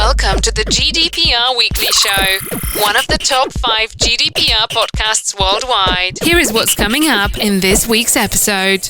Welcome to the GDPR Weekly Show, one of the top 5 GDPR podcasts worldwide. Here is what's coming up in this week's episode.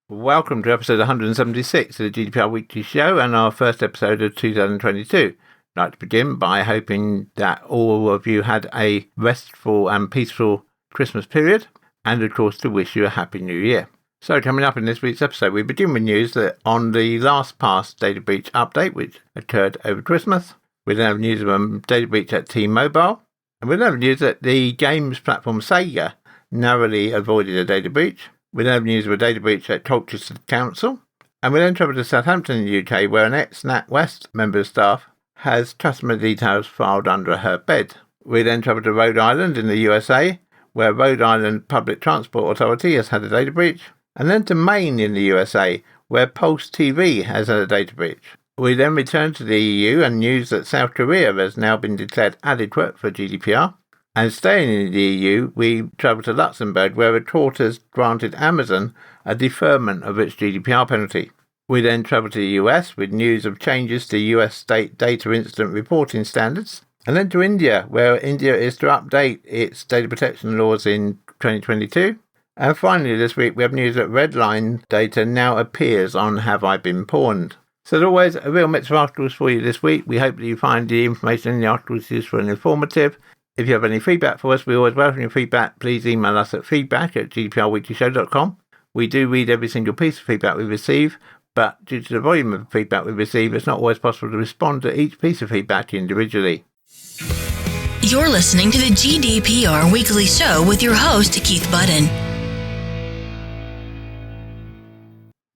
Welcome to episode 176 of the GDPR Weekly Show and our first episode of 2022. I'd like to begin by hoping that all of you had a restful and peaceful Christmas period, and of course to wish you a Happy New Year. So coming up in this week's episode, we begin with news that on the Lastpass data breach update, which occurred over Christmas, we then have news of a data breach at T-Mobile, and we then have news that the games platform Sega narrowly avoided a data breach. We then have news of a data breach at Colchester Council, and we then travel to Southampton in the UK, where an ex-NatWest member of staff has customer details filed under her bed. We then travel to Rhode Island in the USA, where Rhode Island Public Transport Authority has had a data breach. And then to Maine in the USA, where Pulse TV has had a data breach. We then return to the EU and news that South Korea has now been declared adequate for GDPR. And staying in the EU, we travel to Luxembourg, where a court has granted Amazon a deferment of its GDPR penalty. We then travel to the US with news of changes to US state data incident reporting standards. And then to India, where India is to update its data protection laws in 2022. And finally this week we have news that Redline data now appears on Have I Been Pwned. So as always, a real mix of articles for you this week. We hope that you find the information in the articles useful and informative. If you have any feedback for us, we always welcome your feedback. Please email us at feedback@gdprweeklyshow.com. We do read every single piece of feedback we receive, but due to the volume of feedback we receive, it's not always possible to respond to each piece of feedback individually. You're listening to the GDPR Weekly Show with your host, Keith Budden.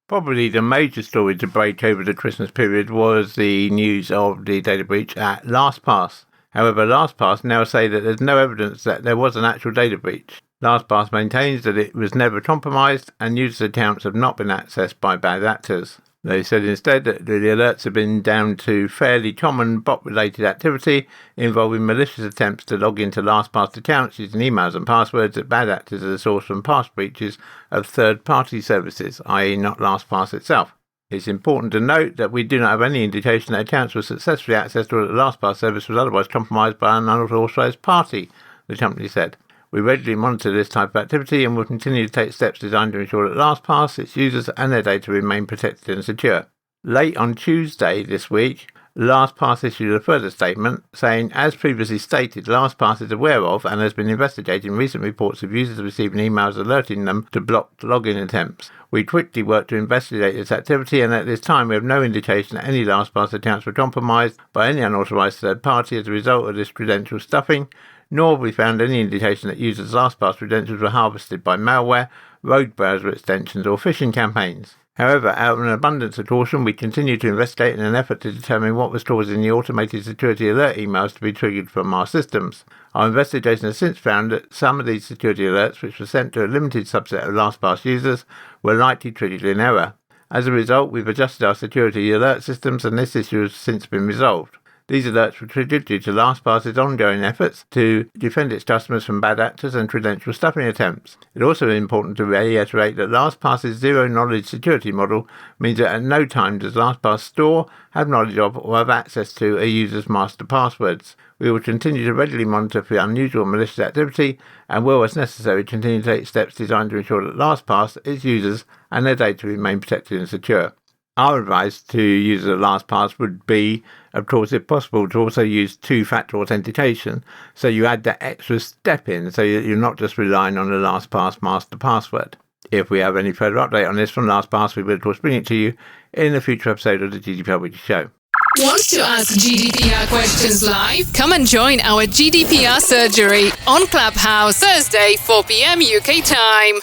Probably the major story to break over the Christmas period was the news of the data breach at Lastpass. However, Lastpass now say that there's no evidence that there was an actual data breach. Lastpass maintains that it was never compromised and users' accounts have not been accessed by bad actors. They said instead that the alerts have been down to fairly common bot-related activity involving malicious attempts to log into Lastpass accounts using emails and passwords that bad actors are the source from past breaches of third-party services, i.e. not Lastpass itself. It's important to note that we do not have any indication that accounts were successfully accessed or that the Lastpass service was otherwise compromised by an unauthorised party, the company said. We regularly monitor this type of activity and will continue to take steps designed to ensure that Lastpass, its users and their data remain protected and secure. Late on Tuesday this week, Lastpass issued a further statement saying, as previously stated, Lastpass is aware of and has been investigating recent reports of users receiving emails alerting them to blocked login attempts. We quickly worked to investigate this activity, and at this time we have no indication that any Lastpass accounts were compromised by any unauthorised third party as a result of this credential stuffing, nor have we found any indication that users' Lastpass credentials were harvested by malware, rogue browser extensions or phishing campaigns. However, out of an abundance of caution, we continue to investigate in an effort to determine what was causing the automated security alert emails to be triggered from our systems. Our investigation has since found that some of these security alerts, which were sent to a limited subset of Lastpass users, were likely triggered in error. As a result, we've adjusted our security alert systems and this issue has since been resolved. These alerts were triggered due to Lastpass's ongoing efforts to defend its customers from bad actors and credential stuffing attempts. It's also important to reiterate that Lastpass's zero-knowledge security model means that at no time does Lastpass store, have knowledge of, or have access to a user's master passwords. We will continue to regularly monitor for unusual malicious activity and will, as necessary, continue to take steps designed to ensure that Lastpass, its users, and their data remain protected and secure. Our advice to users of Lastpass would be, of course, if possible, to also use two-factor authentication. So you add that extra step in so you're not just relying on the Lastpass master password. If we have any further update on this from Lastpass, we will, of course, bring it to you in a future episode of the GDPR Weekly Show. Want to ask GDPR questions live? Come and join our GDPR surgery on Clubhouse, Thursday, 4 p.m. UK time.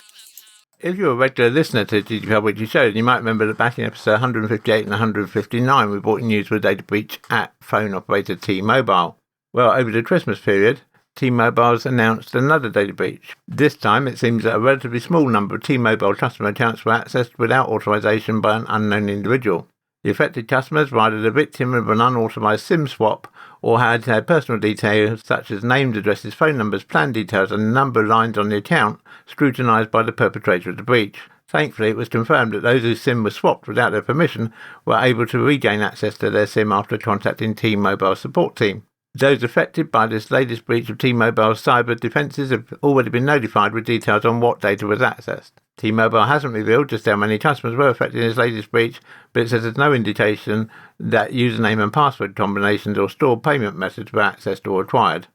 If you're a regular listener to the GDPR Weekly Show, then you might remember that back in episode 158 and 159, we brought you news of a data breach at phone operator T-Mobile. Well, over the Christmas period, T-Mobile's announced another data breach. This time, it seems that a relatively small number of T-Mobile customer accounts were accessed without authorization by an unknown individual. The affected customers were either the victim of an unauthorized SIM swap or had their personal details such as names, addresses, phone numbers, plan details and the number of lines on the account scrutinized by the perpetrator of the breach. Thankfully, it was confirmed that those whose SIM was swapped without their permission were able to regain access to their SIM after contacting T-Mobile support team. Those affected by this latest breach of T-Mobile's cyber defences have already been notified with details on what data was accessed. T-Mobile hasn't revealed just how many customers were affected in this latest breach, but it says there's no indication that username and password combinations or stored payment methods were accessed or acquired.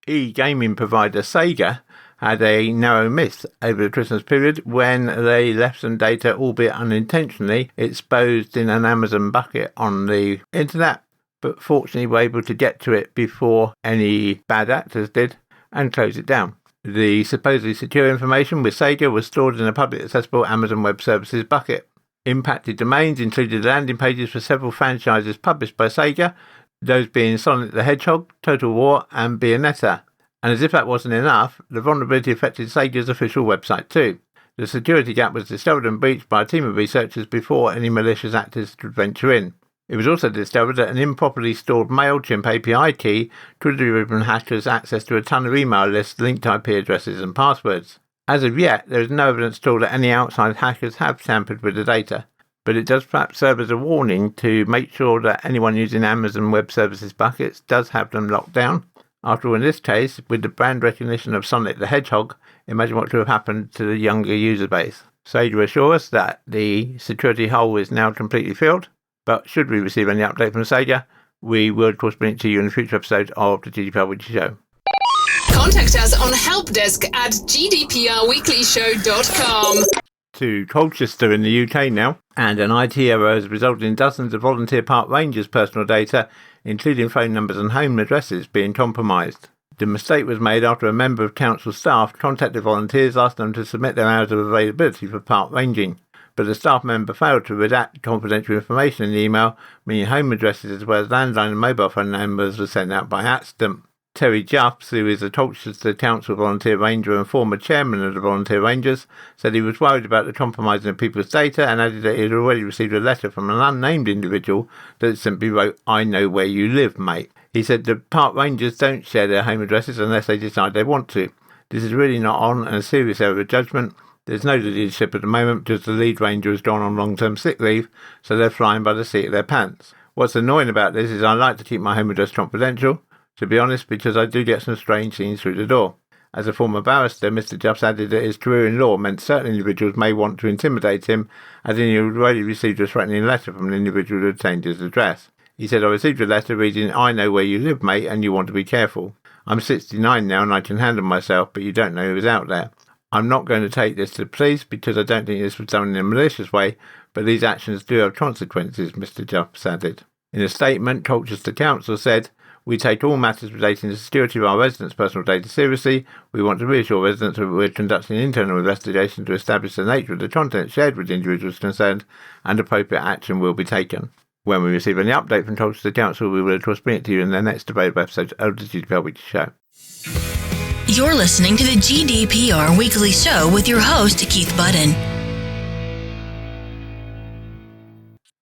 E-gaming provider Sega had a narrow miss over the Christmas period when they left some data, albeit unintentionally, exposed in an Amazon bucket on the internet, but fortunately were able to get to it before any bad actors did and close it down. The supposedly secure information with Sega was stored in a publicly accessible Amazon Web Services bucket. Impacted domains included landing pages for several franchises published by Sega, those being Sonic the Hedgehog, Total War and Bayonetta. And as if that wasn't enough, the vulnerability affected Sega's official website too. The security gap was discovered and breached by a team of researchers before any malicious actors could venture in. It was also discovered that an improperly stored MailChimp API key could have given hackers access to a ton of email lists, linked IP addresses and passwords. As of yet, there is no evidence at all that any outside hackers have tampered with the data, but it does perhaps serve as a warning to make sure that anyone using Amazon Web Services buckets does have them locked down. After all, in this case, with the brand recognition of Sonic the Hedgehog, imagine what could have happened to the younger user base. Sega assure us that the security hole is now completely filled, but should we receive any update from Sega, we will of course bring it to you in a future episode of the GDPR Weekly Show. Contact us on helpdesk@gdprweeklyshow.com. To Colchester in the UK now, and an IT error has resulted in dozens of volunteer park rangers' personal data, including phone numbers and home addresses, being compromised. The mistake was made after a member of council staff contacted volunteers, asked them to submit their hours of availability for park ranging. But the staff member failed to redact confidential information in the email, meaning home addresses as well as landline and mobile phone numbers were sent out by accident. Terry Juffs, who is a Colchester Council volunteer ranger and former chairman of the Volunteer Rangers, said he was worried about the compromising of people's data and added that he had already received a letter from an unnamed individual that simply wrote, "I know where you live, mate." He said the park rangers don't share their home addresses unless they decide they want to. This is really not on and a serious error of judgment. There's no leadership at the moment because the lead ranger has gone on long-term sick leave, so they're flying by the seat of their pants. What's annoying about this is I like to keep my home address confidential, to be honest, because I do get some strange things through the door. As a former barrister, Mr. Juffs added that his career in law meant certain individuals may want to intimidate him, as he had already received a threatening letter from an individual who had changed his address. He said, "I received a letter reading, 'I know where you live, mate, and you want to be careful. I'm 69 now and I can handle myself, but you don't know who's out there. I'm not going to take this to the police because I don't think this was done in a malicious way, but these actions do have consequences," Mr. Juffs added. In a statement, Colchester Council said, "We take all matters relating to the security of our residents' personal data seriously. We want to reassure residents that we're conducting an internal investigation to establish the nature of the content shared with individuals concerned, and appropriate action will be taken." When we receive any update from Colchester Council, we will of course bring it to you in the next available episode of the GDPR Weekly Show. You're listening to the GDPR Weekly Show with your host, Keith Budden.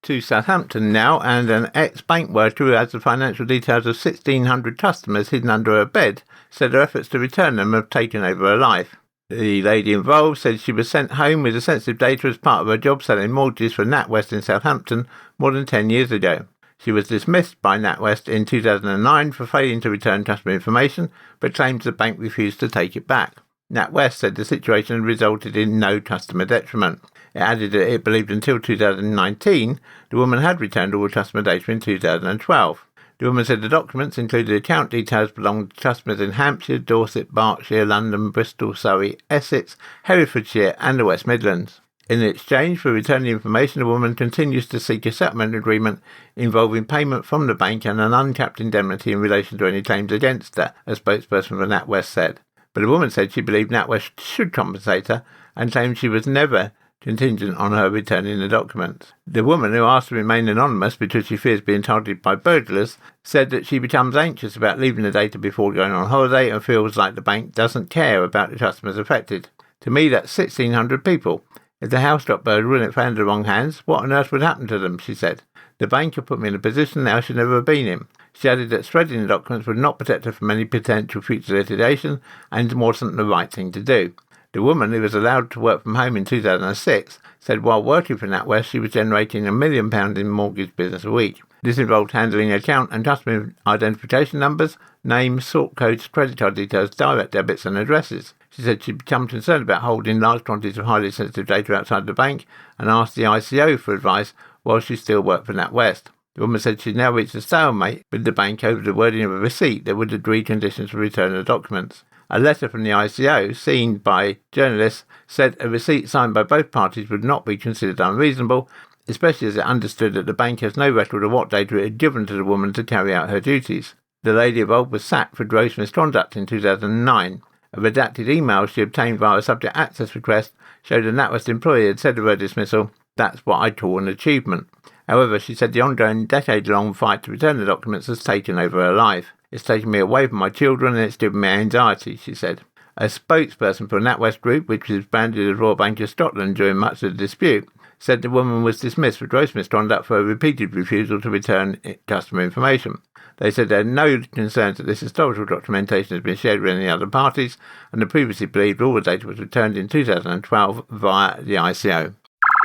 To Southampton now, and an ex-bank worker who has the financial details of 1,600 customers hidden under her bed said her efforts to return them have taken over her life. The lady involved said she was sent home with the sensitive data as part of her job selling mortgages for NatWest in Southampton more than 10 years ago. She was dismissed by NatWest in 2009 for failing to return customer information, but claims the bank refused to take it back. NatWest said the situation resulted in no customer detriment. It added that it believed until 2019 the woman had returned all customer data in 2012. The woman said the documents included account details belonging to customers in Hampshire, Dorset, Berkshire, London, Bristol, Surrey, Essex, Herefordshire and the West Midlands. In exchange for returning information, the woman continues to seek a settlement agreement involving payment from the bank and an uncapped indemnity in relation to any claims against her, a spokesperson for NatWest said. But the woman said she believed NatWest should compensate her and claimed she was never contingent on her returning the documents. The woman, who asked to remain anonymous because she fears being targeted by burglars, said that she becomes anxious about leaving the data before going on holiday and feels like the bank doesn't care about the customers affected. To me, that's 1,600 people. If the house got burgled and it fell into the wrong hands, what on earth would happen to them, she said. The bank had put me in a position that I should never have been in. She added that spreading the documents would not protect her from any potential future litigation and wasn't the right thing to do. The The woman, who was allowed to work from home in 2006, said while working for NatWest she was generating £1 million in mortgage business a week. This involved handling account and customer identification numbers, names, sort codes, credit card details, direct debits and addresses. She said she'd become concerned about holding large quantities of highly sensitive data outside the bank and asked the ICO for advice while she still worked for NatWest. The woman said she'd now reached a stalemate with the bank over the wording of a receipt that would agree conditions for return of the documents. A letter from the ICO, seen by journalists, said a receipt signed by both parties would not be considered unreasonable, especially as it understood that the bank has no record of what data it had given to the woman to carry out her duties. The lady involved was sacked for gross misconduct in 2009. A redacted email she obtained via a subject access request showed a NatWest employee had said of her dismissal, "That's what I call an achievement." However, she said the ongoing decade-long fight to return the documents has taken over her life. "It's taken me away from my children and it's given me anxiety," she said. A spokesperson for NatWest Group, which was branded as Royal Bank of Scotland during much of the dispute, said the woman was dismissed for gross misconduct for a repeated refusal to return customer information. They said they had no concerns that this historical documentation has been shared with any other parties, and they previously believed all the data was returned in 2012 via the ICO.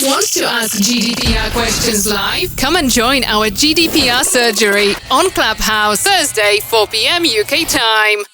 Want to ask GDPR questions live? Come and join our GDPR surgery on Clubhouse, Thursday, 4 p.m. UK time.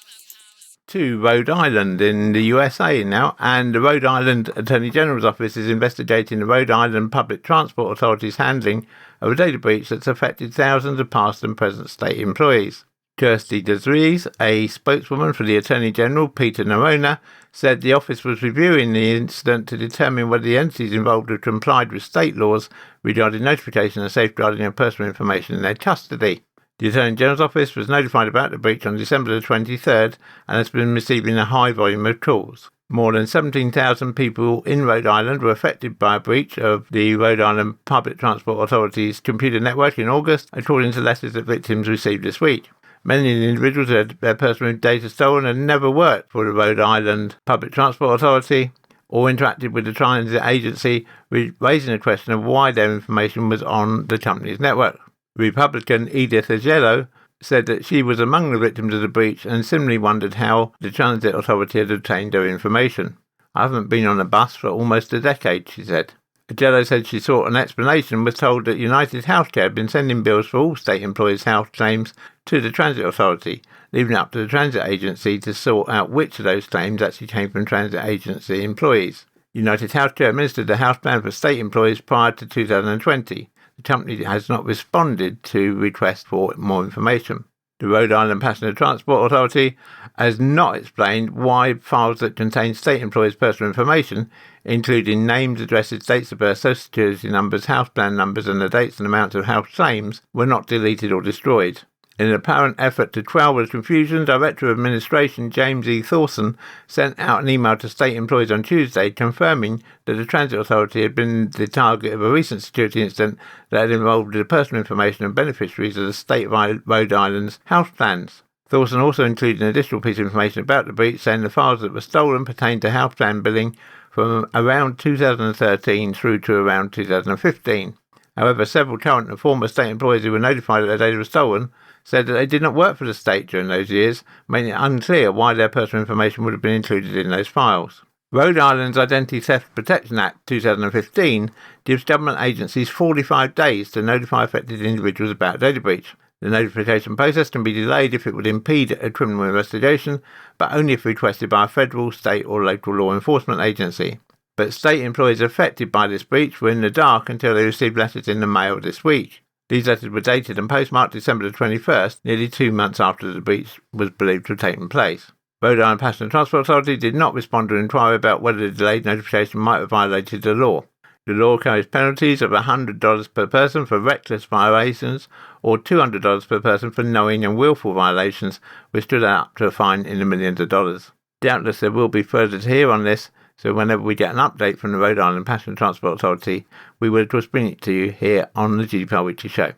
To Rhode Island in the USA now, and the Rhode Island Attorney General's Office is investigating the Rhode Island Public Transport Authority's handling of a data breach that's affected thousands of past and present state employees. Kirsty DeVries, a spokeswoman for the Attorney General, Peter Nerona, said the office was reviewing the incident to determine whether the entities involved had complied with state laws regarding notification and safeguarding of personal information in their custody. The Attorney General's Office was notified about the breach on December the 23rd and has been receiving a high volume of calls. More than 17,000 people in Rhode Island were affected by a breach of the Rhode Island Public Transport Authority's computer network in August, according to letters that victims received this week. Many of the individuals had their personal data stolen and never worked for the Rhode Island Public Transport Authority or interacted with the transit agency, raising the question of why their information was on the company's network. Republican Edith Agello said that she was among the victims of the breach and similarly wondered how the transit authority had obtained her information. "I haven't been on a bus for almost a decade," she said. Agello said she sought an explanation and was told that United Healthcare had been sending bills for all state employees' health claims to the transit authority, leaving it up to the transit agency to sort out which of those claims actually came from transit agency employees. United Healthcare administered the health plan for state employees prior to 2020. The company has not responded to requests for more information. The Rhode Island Passenger Transport Authority has not explained why files that contain state employees' personal information, including names, addresses, dates of birth, social security numbers, house plan numbers, and the dates and amounts of health claims, were not deleted or destroyed. In an apparent effort to quell the confusion, Director of Administration James E. Thorson sent out an email to state employees on Tuesday confirming that the Transit Authority had been the target of a recent security incident that had involved the personal information of beneficiaries of the state of Rhode Island's health plans. Thorson also included an additional piece of information about the breach, saying the files that were stolen pertained to health plan billing from around 2013 through to around 2015. However, several current and former state employees who were notified that their data was stolen said that they did not work for the state during those years, making it unclear why their personal information would have been included in those files. Rhode Island's Identity Theft Protection Act 2015 gives government agencies 45 days to notify affected individuals about a data breach. The notification process can be delayed if it would impede a criminal investigation, but only if requested by a federal, state or local law enforcement agency. But state employees affected by this breach were in the dark until they received letters in the mail this week. These letters were dated and postmarked December the 21st, nearly 2 months after the breach was believed to have taken place. Rhode Island Passenger Transport Authority did not respond to an inquiry about whether the delayed notification might have violated the law. The law carries penalties of $100 per person for reckless violations or $200 per person for knowing and willful violations, which stood up to a fine in the millions of dollars. Doubtless there will be further to hear on this, so whenever we get an update from the Rhode Island Passenger Transport Authority, we will of course bring it to you here on the GDPR Weekly Show.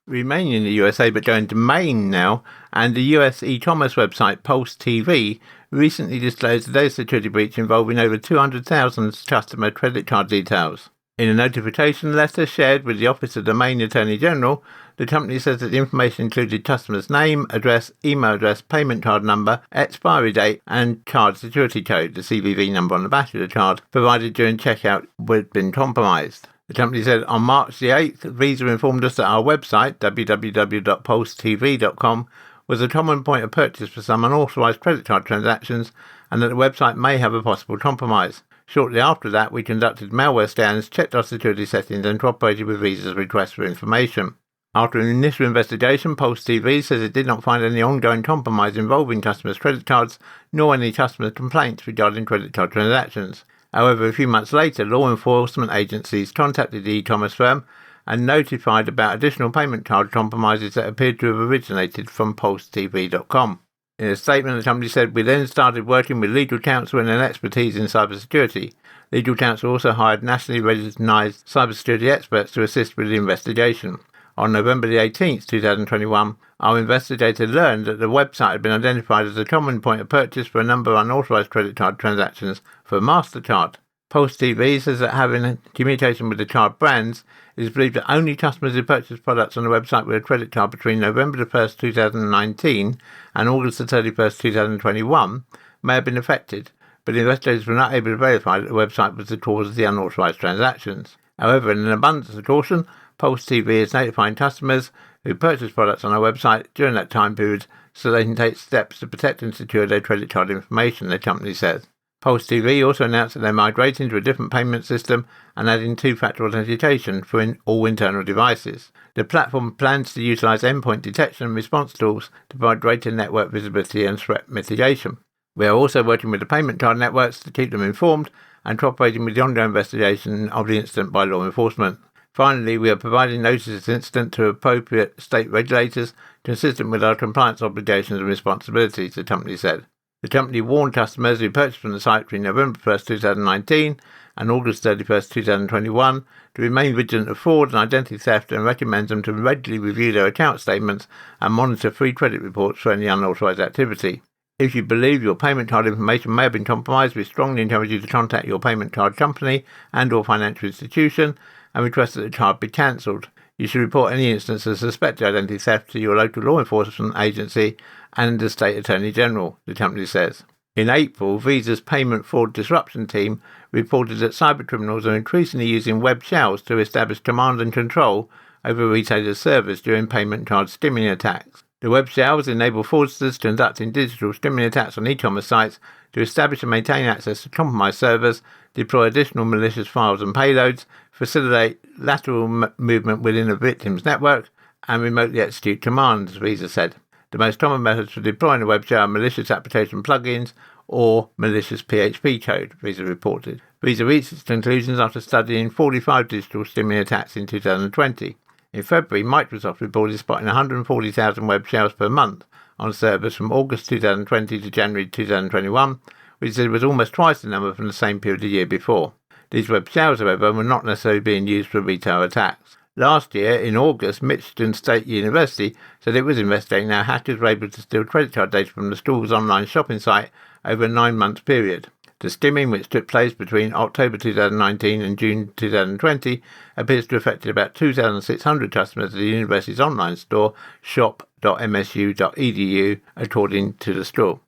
Remaining in the USA but going to Maine now, and the US e-commerce website Pulse TV recently disclosed a data security breach involving over 200,000 customer credit card details. In a notification letter shared with the Office of the Main Attorney General, the company says that the information included customer's name, address, email address, payment card number, expiry date, and card security code, the CVV number on the back of the card, provided during checkout had been compromised. The company said on March the 8th, Visa informed us that our website, www.pulsetv.com, was a common point of purchase for some unauthorised credit card transactions, and that the website may have a possible compromise. Shortly after that, we conducted malware scans, checked our security settings, and cooperated with Visa's request for information. After an initial investigation, Pulse TV says it did not find any ongoing compromise involving customers' credit cards, nor any customer complaints regarding credit card transactions. However, a few months later, law enforcement agencies contacted the e-commerce firm and notified about additional payment card compromises that appeared to have originated from PulseTV.com. In a statement, the company said, "We then started working with legal counsel and an expertise in cybersecurity. Legal counsel also hired nationally recognised cybersecurity experts to assist with the investigation. On November the 18th, 2021, our investigator learned that the website had been identified as a common point of purchase for a number of unauthorised credit card transactions for MasterCard. Pulse TV says that having communication with the card brands, it is believed that only customers who purchased products on the website with a credit card between November the 1st, 2019 and August the 31st, 2021 may have been affected, but the investigators were not able to verify that the website was the cause of the unauthorised transactions. However, in an abundance of caution, Pulse TV is notifying customers who purchase products on our website during that time period so they can take steps to protect and secure their credit card information," the company says. Pulse TV also announced that they're migrating to a different payment system and adding two-factor authentication for all internal devices. The platform plans to utilise endpoint detection and response tools to provide greater network visibility and threat mitigation. We are also working with the payment card networks to keep them informed and cooperating with the ongoing investigation of the incident by law enforcement. Finally, we are providing notice of this incident to appropriate state regulators consistent with our compliance obligations and responsibilities, the company said. The company warned customers who purchased from the site between November 1st, 2019 and August 31st, 2021 to remain vigilant of fraud and identity theft and recommends them to regularly review their account statements and monitor free credit reports for any unauthorised activity. If you believe your payment card information may have been compromised, we strongly encourage you to contact your payment card company and/or financial institution and request that the card be cancelled. You should report any instance of suspected identity theft to your local law enforcement agency and the State Attorney General, the company says. In April, Visa's Payment Fraud Disruption Team reported that cybercriminals are increasingly using web shells to establish command and control over retailers' servers during payment card skimming attacks. The web shells enable fraudsters conducting digital skimming attacks on e-commerce sites to establish and maintain access to compromised servers, deploy additional malicious files and payloads, facilitate lateral movement within a victim's network, and remotely execute commands, Visa said. The most common methods for deploying a web shell are malicious application plugins or malicious PHP code, Visa reported. Visa reached its conclusions after studying 45 digital skimming attacks in 2020. In February, Microsoft reported spotting 140,000 web shells per month on servers from August 2020 to January 2021, which was almost twice the number from the same period the year before. These web shells, however, were not necessarily being used for retail attacks. Last year, in August, Michigan State University said it was investigating how hackers were able to steal credit card data from the school's online shopping site over a 9-month period. The skimming, which took place between October 2019 and June 2020, appears to have affected about 2,600 customers of the university's online store, shop.msu.edu, according to the store.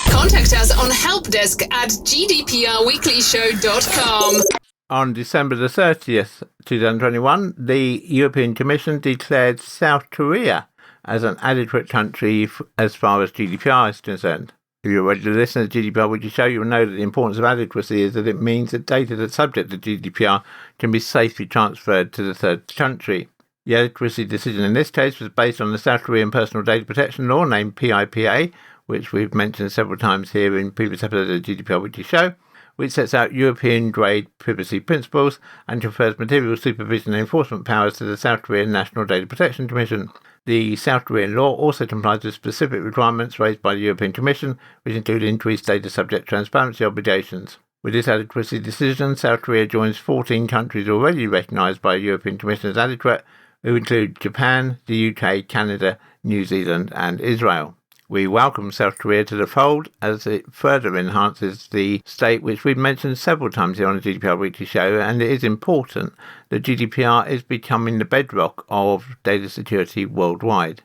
Contact us on helpdesk@gdprweeklyshow.com. On December the 30th, 2021, the European Commission declared South Korea as an adequate country as far as GDPR is concerned. If you're ready to listen to GDPR Weekly Show, you'll know that the importance of adequacy is that it means that data that's subject to GDPR can be safely transferred to the third country. The adequacy decision in this case was based on the South Korean Personal Data Protection Law, named PIPA, which we've mentioned several times here in previous episodes of the GDPR Weekly Show, which sets out European-grade privacy principles and confers material supervision and enforcement powers to the South Korean National Data Protection Commission. The South Korean law also complies with specific requirements raised by the European Commission, which include increased data subject transparency obligations. With this adequacy decision, South Korea joins 14 countries already recognised by the European Commission as adequate, who include Japan, the UK, Canada, New Zealand and Israel. We welcome South Korea to the fold as it further enhances the state which we've mentioned several times here on the GDPR Weekly Show, and it is important that GDPR is becoming the bedrock of data security worldwide.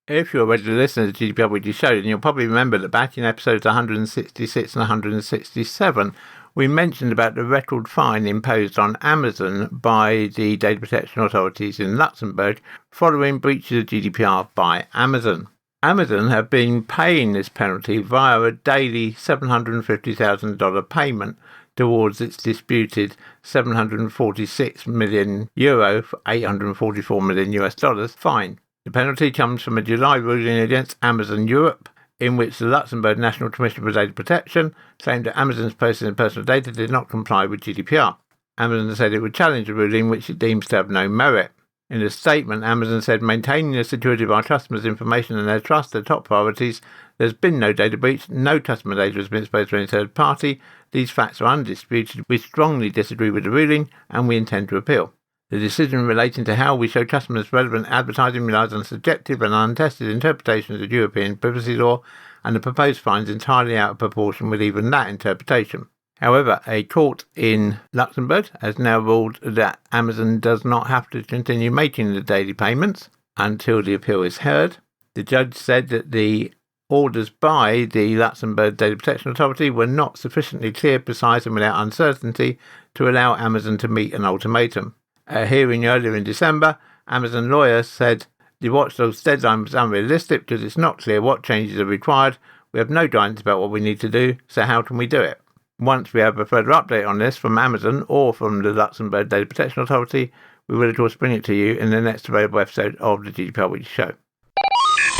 If you're a regular listener to the GDPR Weekly Show, then you'll probably remember that back in episodes 166 and 167, we mentioned about the record fine imposed on Amazon by the data protection authorities in Luxembourg following breaches of GDPR by Amazon. Amazon have been paying this penalty via a daily $750,000 payment towards its disputed €746 million for $844 million fine. The penalty comes from a July ruling against Amazon Europe, in which the Luxembourg National Commission for Data Protection claimed that Amazon's processing of personal data did not comply with GDPR. Amazon said it would challenge the ruling, which it deems to have no merit. In a statement, Amazon said, maintaining the security of our customers' information and their trust are top priorities. There's been no data breach, no customer data has been exposed to any third party. These facts are undisputed. We strongly disagree with the ruling and we intend to appeal. The decision relating to how we show customers relevant advertising relies on subjective and untested interpretations of European privacy law, and the proposed fines entirely out of proportion with even that interpretation. However, a court in Luxembourg has now ruled that Amazon does not have to continue making the daily payments until the appeal is heard. The judge said that the orders by the Luxembourg Data Protection Authority were not sufficiently clear, precise and without uncertainty to allow Amazon to meet an ultimatum. At a hearing earlier in December, Amazon lawyers said the watchdog's deadline was unrealistic because it's not clear what changes are required. We have no guidance about what we need to do, so how can we do it? Once we have a further update on this from Amazon or from the Luxembourg Data Protection Authority, we will of course bring it to you in the next available episode of the GDPR Weekly Show.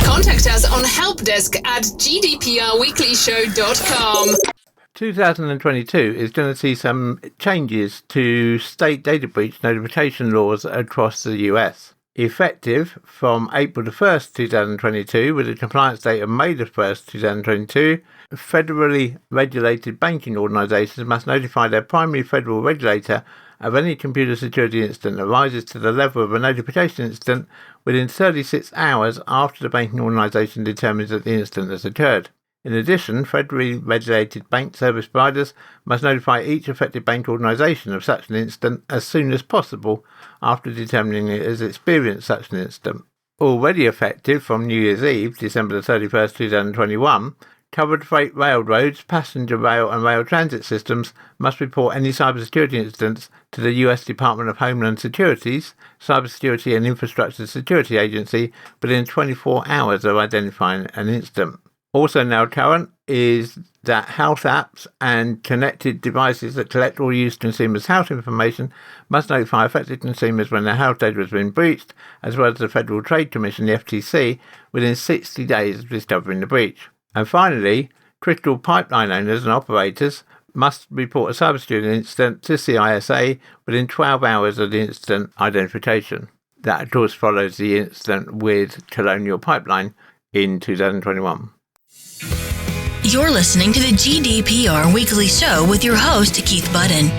Contact us on helpdesk@gdprweeklyshow.com. 2022 is going to see some changes to state data breach notification laws across the US. Effective from April the 1st, 2022, with a compliance date of May the 1st, 2022, federally regulated banking organisations must notify their primary federal regulator of any computer security incident that rises to the level of a notification incident within 36 hours after the banking organisation determines that the incident has occurred. In addition, federally regulated bank service providers must notify each affected bank organisation of such an incident as soon as possible after determining it has experienced such an incident. Already effective from New Year's Eve, December 31st, 2021, covered freight railroads, passenger rail and rail transit systems must report any cybersecurity incidents to the US Department of Homeland Security's Cybersecurity and Infrastructure Security Agency within 24 hours of identifying an incident. Also now current is that health apps and connected devices that collect or use consumers' health information must notify affected consumers when their health data has been breached, as well as the Federal Trade Commission, the FTC, within 60 days of discovering the breach. And finally, critical pipeline owners and operators must report a cybersecurity incident to CISA within 12 hours of the incident identification. That, of course, follows the incident with Colonial Pipeline in 2021. You're listening to the GDPR Weekly Show with your host, Keith Budden.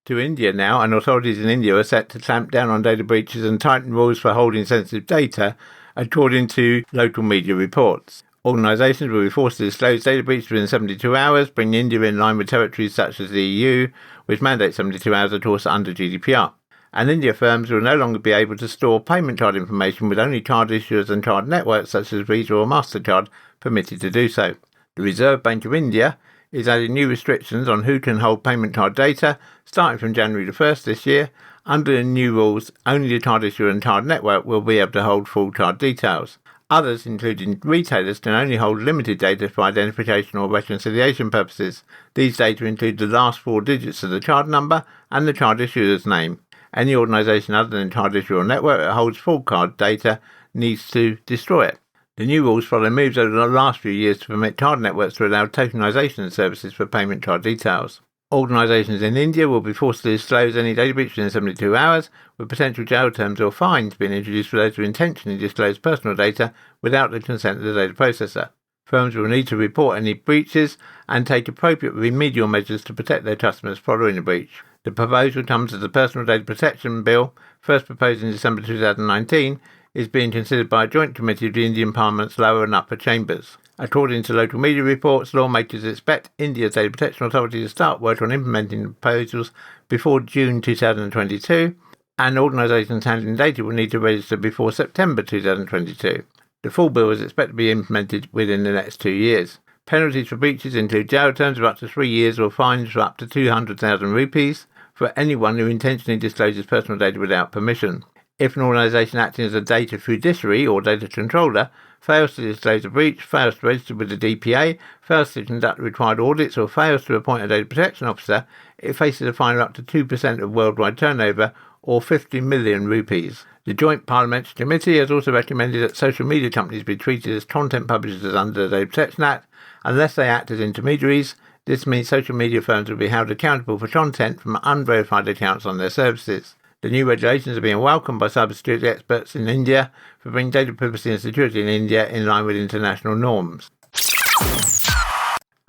To India now, and authorities in India are set to clamp down on data breaches and tighten rules for holding sensitive data, according to local media reports. Organisations will be forced to disclose data breaches within 72 hours, bringing India in line with territories such as the EU, which mandate 72 hours, of course, under GDPR. And India firms will no longer be able to store payment card information with only card issuers and card networks such as Visa or MasterCard permitted to do so. The Reserve Bank of India is adding new restrictions on who can hold payment card data, starting from January the 1st this year. Under the new rules, only the card issuer and card network will be able to hold full card details. Others, including retailers, can only hold limited data for identification or reconciliation purposes. These data include the last 4 digits of the card number and the card issuer's name. Any organisation other than card issuer or network that holds full card data needs to destroy it. The new rules follow moves over the last few years to permit card networks to allow tokenisation services for payment card details. Organisations in India will be forced to disclose any data breach within 72 hours, with potential jail terms or fines being introduced for those who intentionally disclose personal data without the consent of the data processor. Firms will need to report any breaches and take appropriate remedial measures to protect their customers following a breach. The proposal comes as the Personal Data Protection Bill, first proposed in December 2019, is being considered by a joint committee of the Indian Parliament's lower and upper chambers. According to local media reports, lawmakers expect India's Data Protection Authority to start work on implementing the proposals before June 2022, and organisations handling data will need to register before September 2022. The full bill is expected to be implemented within the next 2 years. Penalties for breaches include jail terms of up to 3 years or fines of up to 200,000 rupees for anyone who intentionally discloses personal data without permission. If an organisation acting as a data fiduciary or data controller fails to disclose a breach, fails to register with the DPA, fails to conduct required audits, or fails to appoint a data protection officer, it faces a fine of up to 2% of worldwide turnover or 50 million rupees. The Joint Parliamentary Committee has also recommended that social media companies be treated as content publishers under the Data Protection Act unless they act as intermediaries. This means social media firms will be held accountable for content from unverified accounts on their services. The new regulations are being welcomed by cybersecurity experts in India for bringing data privacy and security in India in line with international norms.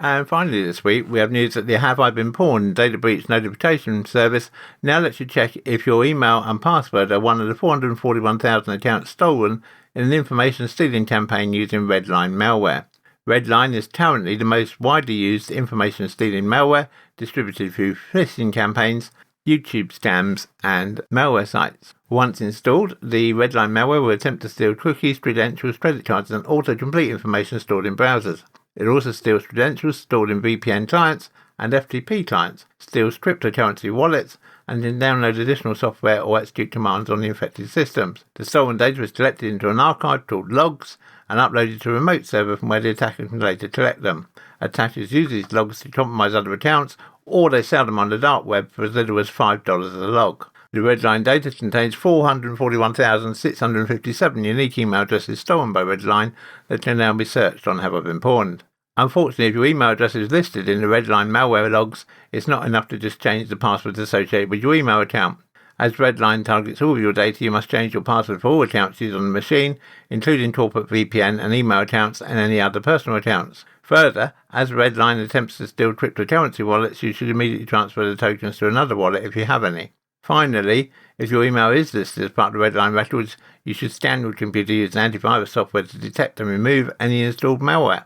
And finally this week, we have news that the Have I Been Pwned data breach notification service now lets you check if your email and password are one of the 441,000 accounts stolen in an information stealing campaign using Redline malware. Redline is currently the most widely used information stealing malware distributed through phishing campaigns, YouTube scams, and malware sites. Once installed, the Redline malware will attempt to steal cookies, credentials, credit cards, and autocomplete information stored in browsers. It also steals credentials stored in VPN clients and FTP clients, steals cryptocurrency wallets, and can download additional software or execute commands on the infected systems. The stolen data is collected into an archive called logs and uploaded to a remote server from where the attacker can later collect them. Attackers use these logs to compromise other accounts, or they sell them on the dark web for as little as $5 a log. The Redline data contains 441,657 unique email addresses stolen by Redline that can now be searched on Have I Been Pwned. Unfortunately, if your email address is listed in the Redline malware logs, it's not enough to just change the passwords associated with your email account. As Redline targets all of your data, you must change your password for all accounts used on the machine, including corporate VPN and email accounts and any other personal accounts. Further, as Redline attempts to steal cryptocurrency wallets, you should immediately transfer the tokens to another wallet if you have any. Finally, if your email is listed as part of the Redline records, you should scan your computer using antivirus software to detect and remove any installed malware.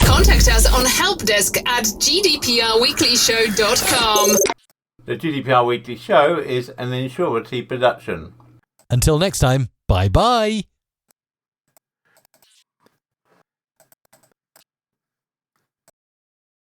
Contact us on helpdesk@gdprweeklyshow.com. The GDPR Weekly Show is an Insurity production. Until next time, bye-bye.